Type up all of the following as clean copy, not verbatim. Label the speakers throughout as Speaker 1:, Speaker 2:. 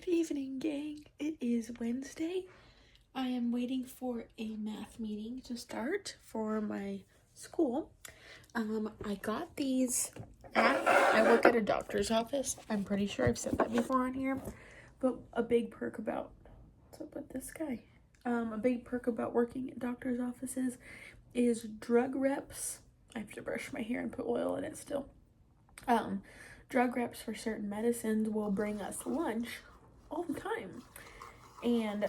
Speaker 1: Good evening, gang. It is Wednesday. I am waiting for a math meeting to start for my school. I got these I work at a doctor's office. I'm pretty sure I've said that before on here. But a big perk about, what's up with this guy? A big perk about working at doctor's offices is drug reps. I have to brush my hair and put oil in it still. Drug reps for certain medicines will bring us lunch all the time. And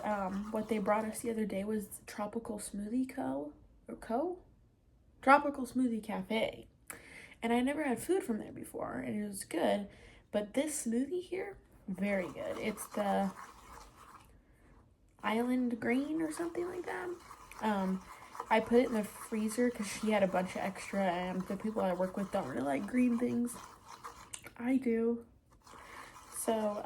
Speaker 1: what they brought us the other day was Tropical Smoothie Tropical Smoothie Cafe. And I never had food from there before, and it was good. But this smoothie here, very good. It's the Island Green or something like that. I put it in the freezer because she had a bunch of extra, and the people I work with don't really like green things. I do. So,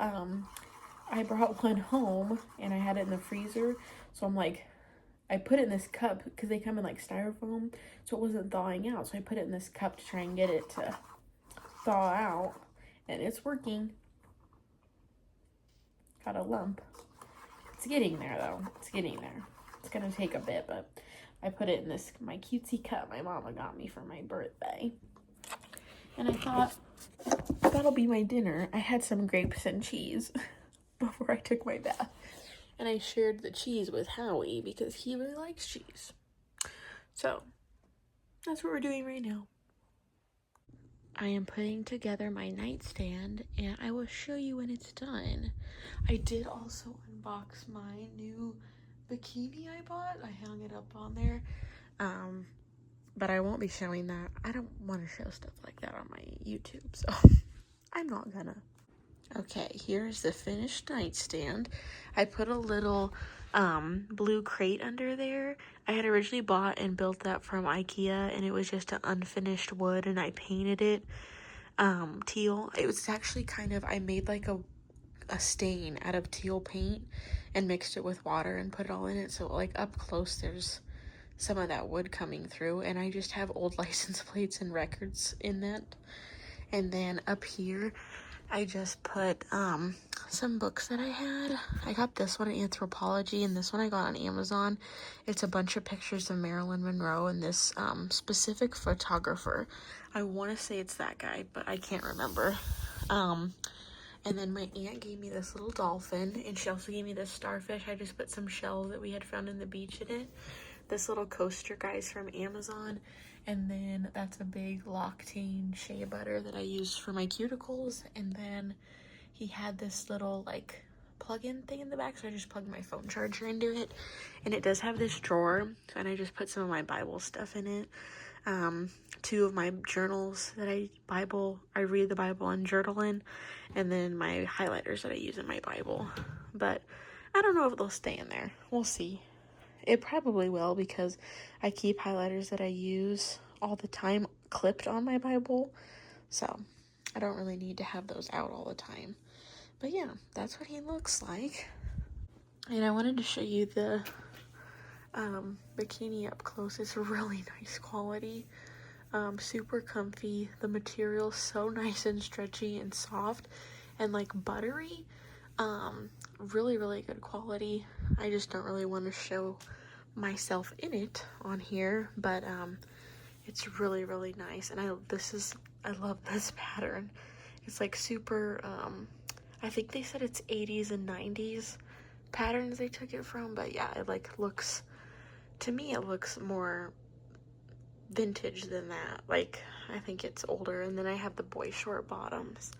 Speaker 1: I brought one home, and I had it in the freezer. So I'm like, I put it in this cup because they come in like styrofoam, so it wasn't thawing out. So I put it in this cup to try and get it to thaw out, and it's working. Got a lump. It's getting there though. It's getting there. It's gonna take a bit, but I put it in this my cutesy cup my mama got me for my birthday, and I thought that'll be my dinner. I had some grapes and cheese before I took my bath. And I shared the cheese with Howie because he really likes cheese. So, that's what we're doing right now. I am putting together my nightstand, and I will show you when it's done. I did also unbox my new bikini I bought. I hung it up on there. But I won't be showing that. I don't want to show stuff like that on my YouTube, so I'm not gonna. Okay, here's the finished nightstand. I put a little blue crate under there. I had originally bought and built that from IKEA, and it was just an unfinished wood, and I painted it teal. It was actually kind of, I made like a stain out of teal paint and mixed it with water and put it all in it. So like up close there's some of that wood coming through, and I just have old license plates and records in that. And then up here I just put some books that I had. I got this one, Anthropology, and this one I got on Amazon. It's a bunch of pictures of Marilyn Monroe and this specific photographer. I want to say it's that guy, but I can't remember. And then my aunt gave me this little dolphin, and she also gave me this starfish. I just put some shells that we had found in the beach in it. This little coaster guy's from Amazon. And then that's a big L'Occitane shea butter that I use for my cuticles. And then he had this little like plug-in thing in the back, so I just plugged my phone charger into it. And it does have this drawer, and I just put some of my Bible stuff in it. 2 of my journals that I read the Bible and journal in, and then my highlighters that I use in my Bible. But I don't know if they'll stay in there. We'll see. It probably will, because I keep highlighters that I use all the time clipped on my Bible, so I don't really need to have those out all the time. But yeah, that's what he looks like. And I wanted to show you the bikini up close. It's really nice quality, super comfy. The material's so nice and stretchy and soft and like buttery. Really good quality. I just don't really want to show myself in it on here, but it's really nice. And I love this pattern. It's like super I think they said it's 80s and 90s patterns they took it from, but yeah, it like looks, to me it looks more vintage than that. Like I think it's older. And then I have the boy short bottoms,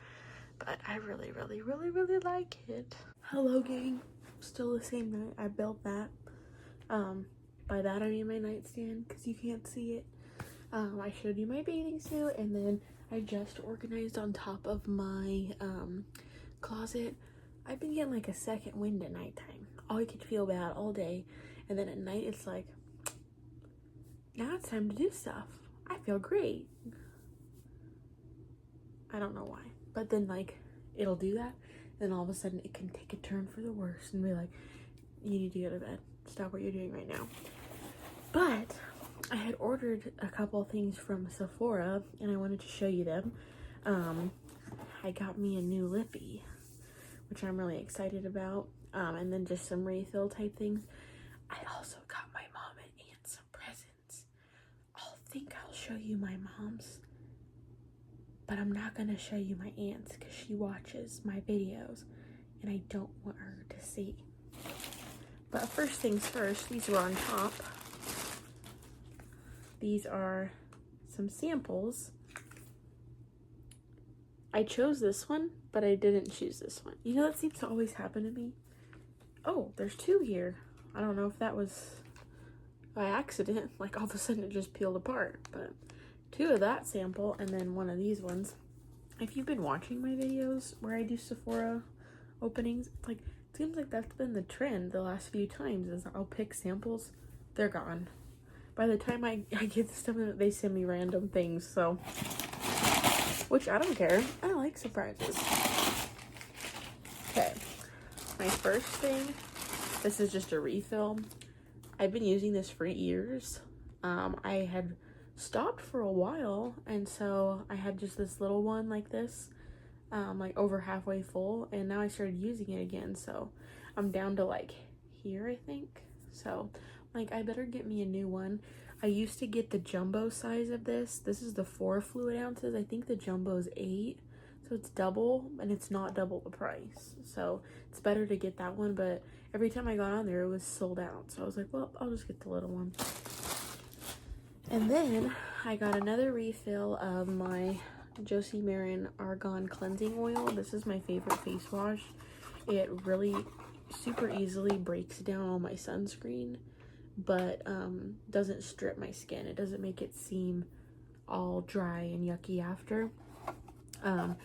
Speaker 1: but I really like it. Hello gang, still the same night. I built that. By that I mean my nightstand, because you can't see it. I showed you my bathing suit, and then I just organized on top of my closet. I've been getting like a second wind at nighttime. I could feel bad all day, and then at night it's like, now it's time to do stuff. I feel great. I don't know why, but then like it'll do that, and then all of a sudden it can take a turn for the worse and be like, you need to go to bed. Stop what you're doing right now. But I had ordered a couple things from Sephora, and I wanted to show you them. I got me a new lippy, which I'm really excited about. And then just some refill type things. I also got my mom and aunt some presents. I'll show you my mom's, but I'm not gonna show you my aunt's because she watches my videos and I don't want her to see. But first things first, these were on top. These are some samples. I chose this one, but I didn't choose this one. You know, that seems to always happen to me. Oh, there's two here. I don't know if that was by accident, like all of a sudden it just peeled apart, but two of that sample and then one of these ones. If you've been watching my videos where I do Sephora openings, like, it seems like that's been the trend the last few times, is I'll pick samples, they're gone. By the time I get this stuff, they send me random things, so, which I don't care. I like surprises. Okay, my first thing, this is just a refill. I've been using this for years. I had stopped for a while, and so I had just this little one like this, like over halfway full, and now I started using it again, so I'm down to like here, I think. So like, I better get me a new one. I used to get the jumbo size of this. This is the 4 fluid ounces. I think the jumbo is 8, so it's double, and it's not double the price, so it's better to get that one. But every time I got on there, it was sold out, so I was like, well, I'll just get the little one. And then I got another refill of my Josie Maran Argan Cleansing Oil. This is my favorite face wash. It really super easily breaks down all my sunscreen, but doesn't strip my skin. It doesn't make it seem all dry and yucky after. I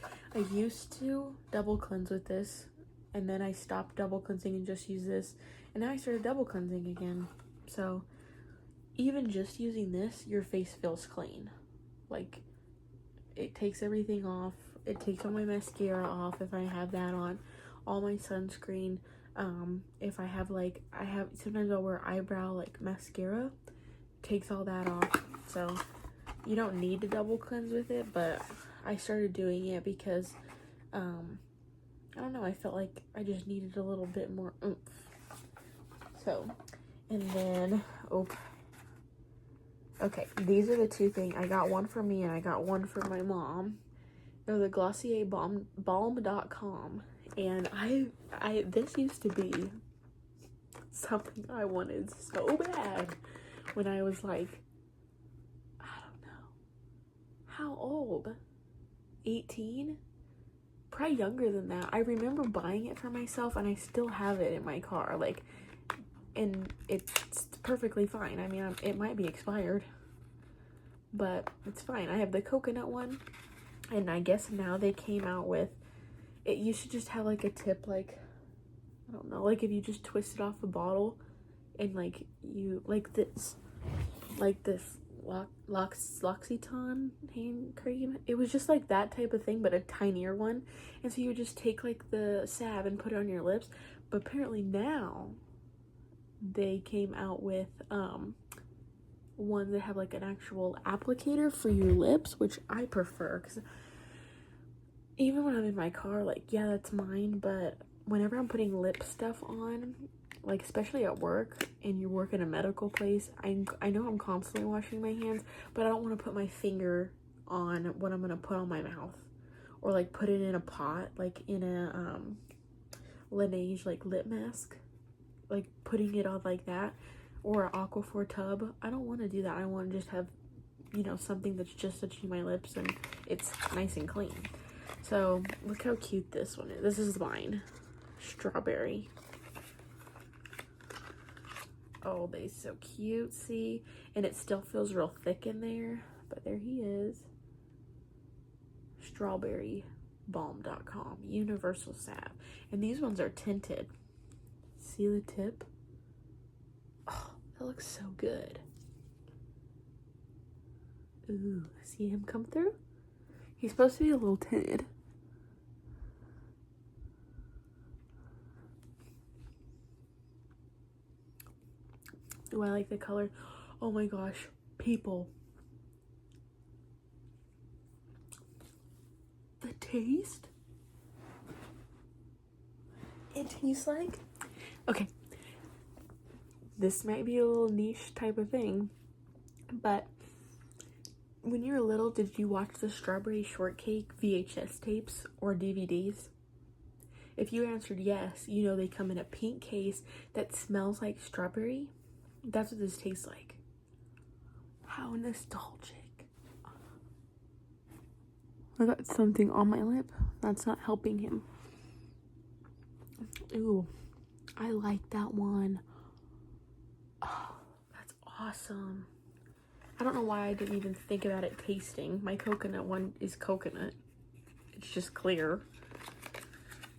Speaker 1: used to double cleanse with this, and then I stopped double cleansing and just use this, and now I started double cleansing again. So even just using this, your face feels clean. Like, it takes everything off. It takes all my mascara off if I have that on, all my sunscreen. If I have like, sometimes I'll wear eyebrow like mascara, takes all that off. So you don't need to double cleanse with it, but I started doing it because I don't know, I felt like I just needed a little bit more oomph. So, and then okay, these are the two things. I got one for me and I got one for my mom. They're the Glossier Balm.com, and this used to be something I wanted so bad when I was like, I don't know, how old? 18? Probably younger than that. I remember buying it for myself, and I still have it in my car, like, and it's perfectly fine. I mean, it might be expired, but it's fine. I have the coconut one, and I guess now they came out with, it used to just have like a tip, like, I don't know, like if you just twist it off the bottle and like you, like this L'Occitane hand cream. It was just like that type of thing, but a tinier one. And so you would just take like the salve and put it on your lips. But apparently now they came out with ones that have like an actual applicator for your lips, which I prefer, because even when I'm in my car, like, yeah, that's mine, but whenever I'm putting lip stuff on, like especially at work and you work in a medical place, I know I'm constantly washing my hands, but I don't want to put my finger on what I'm going to put on my mouth, or like put it in a pot, like in a Laniege like lip mask, like putting it on like that, or an Aquaphor tub. I don't want to do that. I want to just have, you know, something that's just touching my lips and it's nice and clean. So look how cute this one is. This is mine. Strawberry. Oh, they're so cute, see? And it still feels real thick in there, but there he is. Strawberry Balm.com, universal salve. And these ones are tinted. See the tip? Oh, that looks so good. Ooh, see him come through? He's supposed to be a little tinted. Do I like the color? Oh my gosh, people. The taste? it tastes like? Okay. This might be a little niche type of thing, but when you were little, did you watch the Strawberry Shortcake VHS tapes or DVDs? If you answered yes, you know they come in a pink case that smells like strawberry. That's what this tastes like. How nostalgic. I got something on my lip. That's not helping him. Ooh, I like that one. Oh, that's awesome. I don't know why I didn't even think about it tasting. My coconut one is coconut. It's just clear.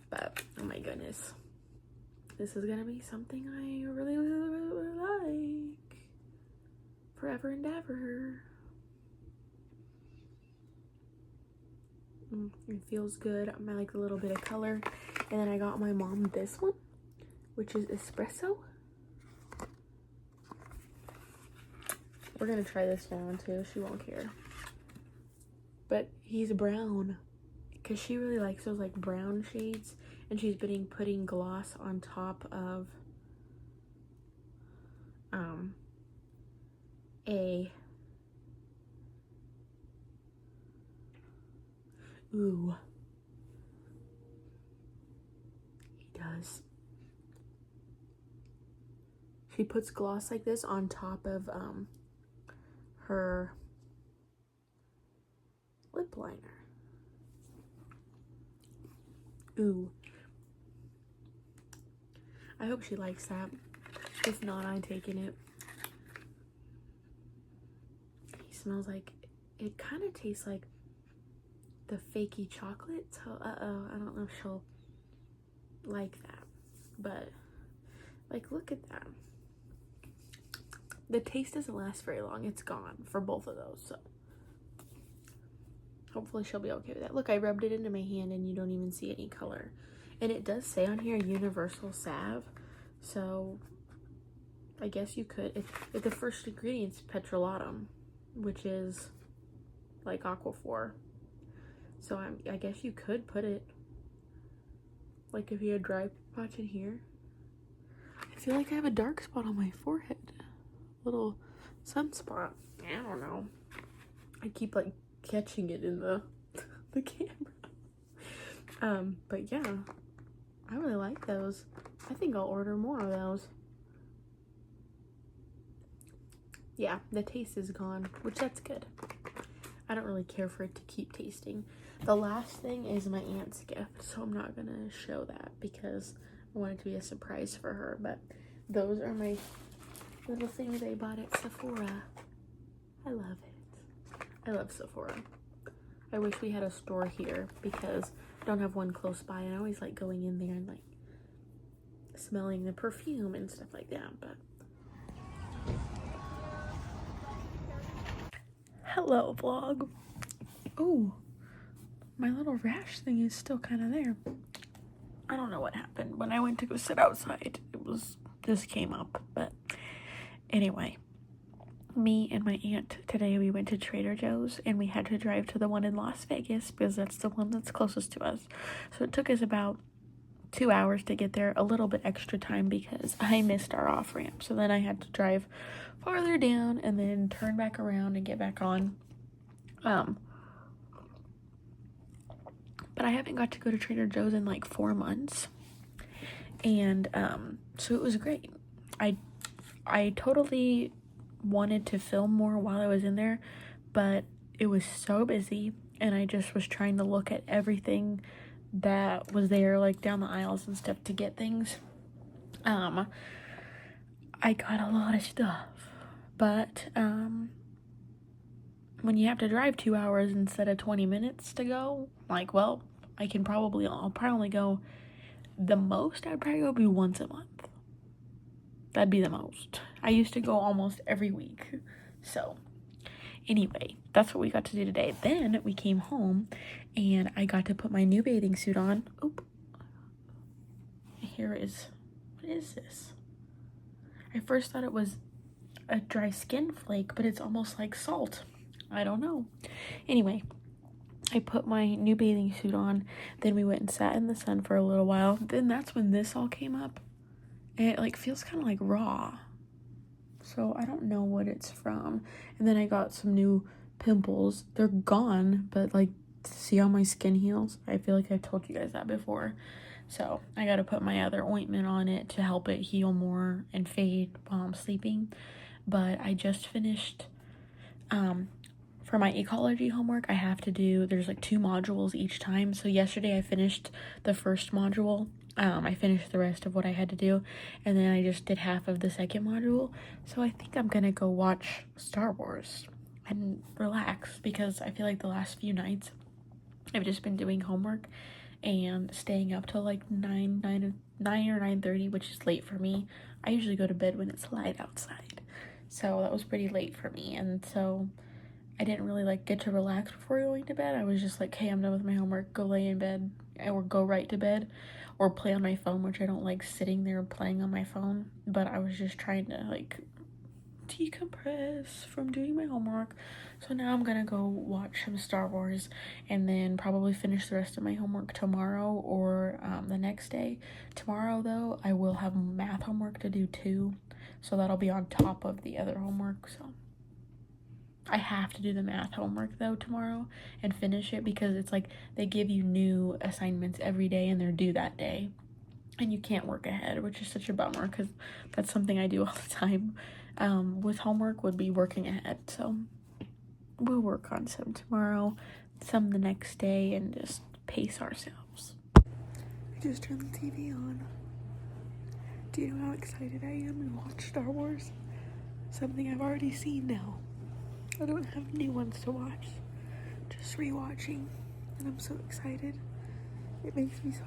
Speaker 1: But, oh my goodness. This is gonna be something I really, really, really like. Forever and ever. It feels good. I like a little bit of color. And then I got my mom this one, which is espresso. We're gonna try this one too. She won't care. But he's brown, because she really likes those like brown shades, and she's been putting gloss on top of ooh, he does. She puts gloss like this on top of her lip liner. Ooh. I hope she likes that. If not, I'm taking it. He smells like, it kind of tastes like the fakey chocolate. So, I don't know if she'll like that. But, like, look at that. The taste doesn't last very long. It's gone for both of those, so hopefully she'll be okay with that. Look, I rubbed it into my hand and you don't even see any color. And it does say on here universal salve, so I guess you could, if the first ingredient's petrolatum, which is like aquaphor, so I guess you could put it, like if you had dry spots in here. I feel like I have a dark spot on my forehead. Little sunspot. I don't know. I keep like catching it in the camera. But yeah, I really like those. I think I'll order more of those. Yeah, the taste is gone, which that's good. I don't really care for it to keep tasting. The last thing is my aunt's gift, so I'm not gonna show that because I want it to be a surprise for her. But those are my little things I bought at Sephora. I love it. I love Sephora. I wish we had a store here because I don't have one close by, and I always like going in there and like smelling the perfume and stuff like that. But hello vlog. Oh, my little rash thing is still kind of there. I don't know what happened when I went to go sit outside. It was just came up. But anyway, me and my aunt today, we went to Trader Joe's and we had to drive to the one in Las Vegas because that's the one that's closest to us. So it took us about 2 hours to get there, a little bit extra time because I missed our off ramp. So then I had to drive farther down and then turn back around and get back on. But I haven't got to go to Trader Joe's in like 4 months. And so it was great. I totally wanted to film more while I was in there, but it was so busy and I just was trying to look at everything that was there, like down the aisles and stuff to get things. I got a lot of stuff, but when you have to drive 2 hours instead of 20 minutes to go, like, well, I'll probably go, the most I'd probably go be once a month. That'd be the most. I used to go almost every week. So anyway, that's what we got to do today. Then we came home and I got to put my new bathing suit on. Oop. Here is, what is this? I first thought it was a dry skin flake, but it's almost like salt. I don't know. Anyway, I put my new bathing suit on. Then we went and sat in the sun for a little while. Then that's when this all came up. And it like feels kind of like raw. So I don't know what it's from. And then I got some new pimples. They're gone, but like, see how my skin heals? I feel like I've told you guys that before. So I got to put my other ointment on it to help it heal more and fade while I'm sleeping. But I just finished, for my ecology homework, I have to do, there's like 2 modules each time. So yesterday I finished the first module. I finished the rest of what I had to do, and then I just did half of the second module. So I think I'm gonna go watch Star Wars and relax, because I feel like the last few nights I've just been doing homework and staying up till like 9 or 9:30, which is late for me. I usually go to bed when it's light outside, so that was pretty late for me, and so I didn't really like get to relax before going to bed. I was just like, hey, I'm done with my homework, go lay in bed, or go right to bed, or play on my phone, which I don't like sitting there playing on my phone. But I was just trying to like decompress from doing my homework. So now I'm gonna go watch some Star Wars and then probably finish the rest of my homework tomorrow or the next day. Tomorrow though, I will have math homework to do too, so that'll be on top of the other homework. So I have to do the math homework though tomorrow and finish it, because it's like they give you new assignments every day and they're due that day, and you can't work ahead, which is such a bummer, because that's something I do all the time with homework, would be working ahead. So we'll work on some tomorrow, some the next day, and just pace ourselves. I just turned the TV on. Do you know how excited I am to watch Star Wars? Something I've already seen now. I don't have new ones to watch, just rewatching, and I'm so excited. It makes me so